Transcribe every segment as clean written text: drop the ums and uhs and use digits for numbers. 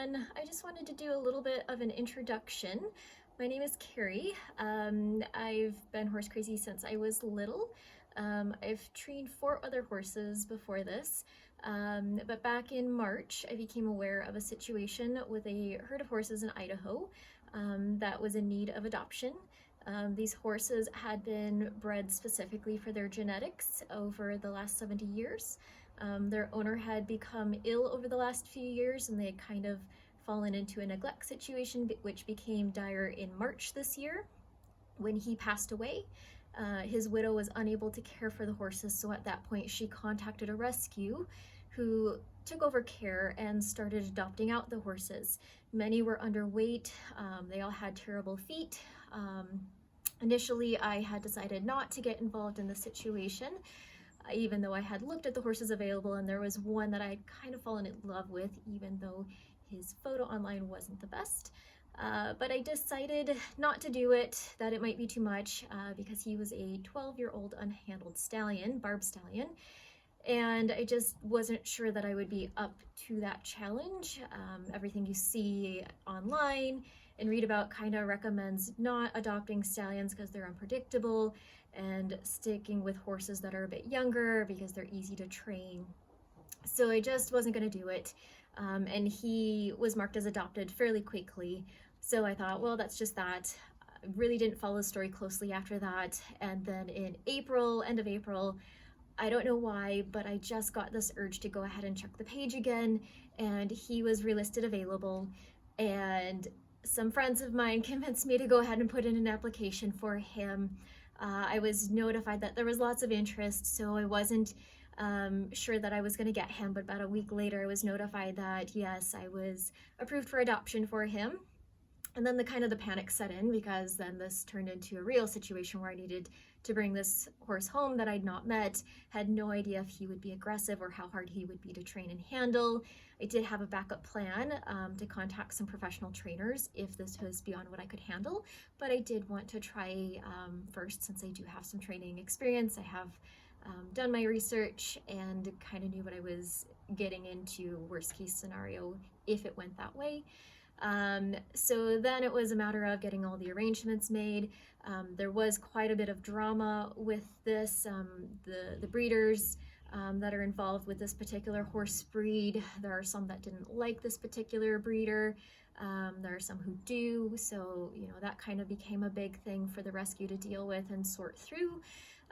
everyone. I just wanted to do a little bit of an introduction. My name is Carrie. I've been horse crazy since I was little. I've trained 4 other horses before this, but back in March I became aware of a situation with a herd of horses in Idaho that was in need of adoption. These horses had been bred specifically for their genetics over the last 70 years. Their owner had become ill over the last few years, and they had kind of fallen into a neglect situation, which became dire in March this year when he passed away. His widow was unable to care for the horses, so at that point she contacted a rescue who took over care and started adopting out the horses. Many were underweight, they all had terrible feet. Initially I had decided not to get involved in the situation, even though I had looked at the horses available, and there was one that I had kind of fallen in love with, even though his photo online wasn't the best. But I decided not to do it, that it might be too much, because he was a 12-year-old unhandled stallion, Barb Stallion, and I just wasn't sure that I would be up to that challenge. Everything you see online and read about kind of recommends not adopting stallions because they're unpredictable, and sticking with horses that are a bit younger because they're easy to train. So I just wasn't going to do it, and he was marked as adopted fairly quickly. So I thought, well, that's just that. I really didn't follow the story closely after that. And then in April, end of April, I don't know why, but I just got this urge to go ahead and check the page again, and he was relisted available, and some friends of mine convinced me to go ahead and put in an application for him. I was notified that there was lots of interest, so I wasn't sure that I was going to get him, but about a week later I was notified that yes, I was approved for adoption for him. And then the panic set in, because then this turned into a real situation where I needed to bring this horse home that I'd not met, had no idea if he would be aggressive or how hard he would be to train and handle. I did have a backup plan to contact some professional trainers if this was beyond what I could handle, but I did want to try first, since I do have some training experience. I have done my research and kind of knew what I was getting into, worst case scenario if it went that way. So then it was a matter of getting all the arrangements made. There was quite a bit of drama with this. The breeders that are involved with this particular horse breed, there are some that didn't like this particular breeder. There are some who do, so that kind of became a big thing for the rescue to deal with and sort through.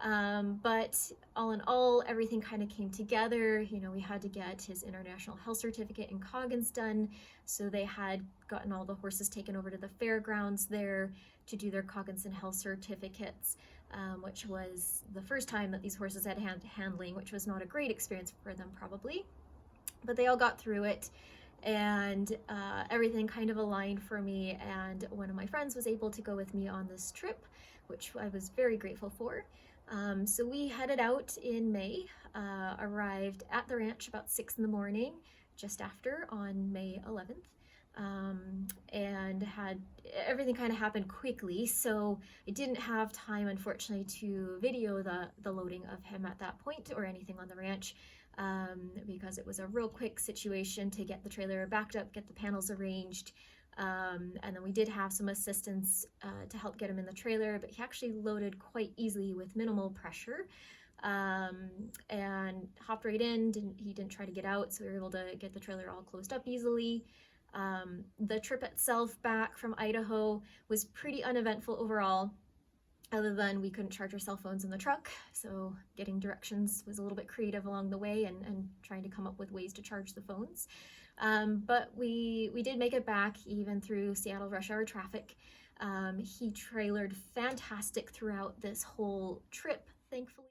But all in all, everything kind of came together. We had to get his international health certificate in Coggins done, so they had gotten all the horses taken over to the fairgrounds there to do their Coggins and health certificates, which was the first time that these horses had handling, which was not a great experience for them probably, but they all got through it, and everything kind of aligned for me, and one of my friends was able to go with me on this trip, which I was very grateful for. So we headed out in May, arrived at the ranch about 6 in the morning, just after, on May 11th, and had everything kind of happened quickly, so I didn't have time, unfortunately, to video the loading of him at that point or anything on the ranch, because it was a real quick situation to get the trailer backed up, get the panels arranged. And then we did have some assistance to help get him in the trailer, but he actually loaded quite easily with minimal pressure, and hopped right in. He didn't try to get out, so we were able to get the trailer all closed up easily. The trip itself back from Idaho was pretty uneventful overall, other than we couldn't charge our cell phones in the truck, so getting directions was a little bit creative along the way, and trying to come up with ways to charge the phones. But we did make it back even through Seattle rush hour traffic. He trailered fantastic throughout this whole trip, thankfully.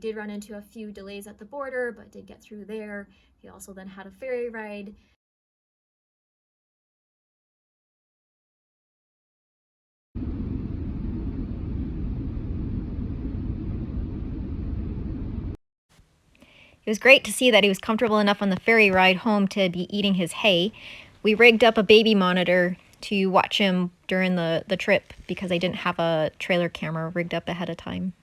did run into a few delays at the border, but did get through there. He also then had a ferry ride. It was great to see that he was comfortable enough on the ferry ride home to be eating his hay. We rigged up a baby monitor to watch him during the trip because I didn't have a trailer camera rigged up ahead of time.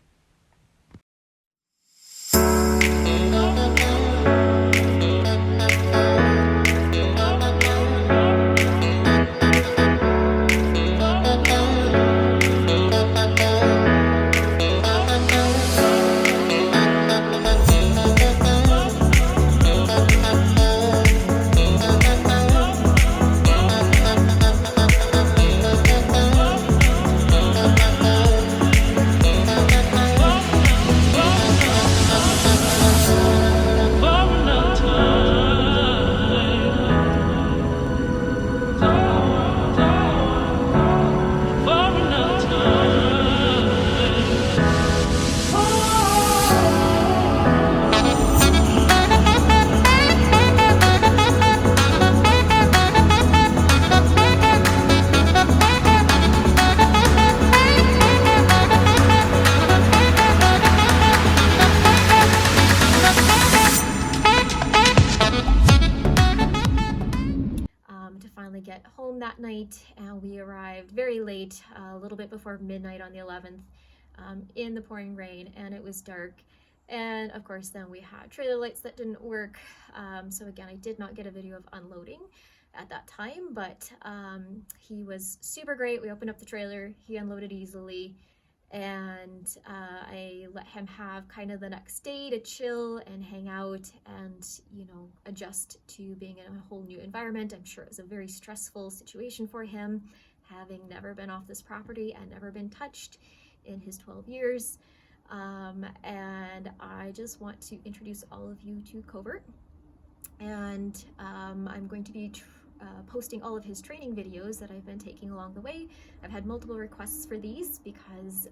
To finally get home that night, and we arrived very late, a little bit before midnight on the 11th, in the pouring rain, and it was dark. And of course, then we had trailer lights that didn't work. So again, I did not get a video of unloading at that time, but he was super great. We opened up the trailer, he unloaded easily, and I let him have kind of the next day to chill and hang out and, you know, adjust to being in a whole new environment. I'm sure it was a very stressful situation for him, having never been off this property and never been touched in his 12 years. And I just want to introduce all of you to Covert. And I'm going to be posting all of his training videos that I've been taking along the way. I've had multiple requests for these because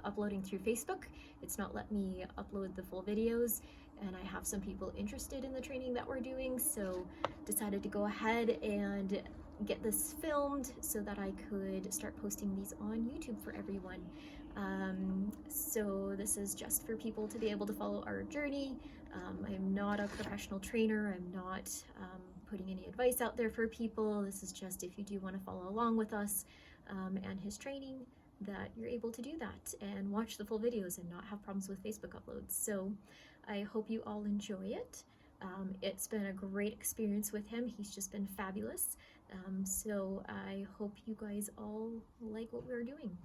uploading through Facebook, it's not let me upload the full videos, and I have some people interested in the training that we're doing, so decided to go ahead and get this filmed so that I could start posting these on YouTube for everyone. So this is just for people to be able to follow our journey. I'm not a professional trainer. I'm not putting any advice out there for people. This is just if you do want to follow along with us and his training, that you're able to do that and watch the full videos and not have problems with Facebook uploads. So I hope you all enjoy it. It's been a great experience with him. He's just been fabulous. So I hope you guys all like what we're doing.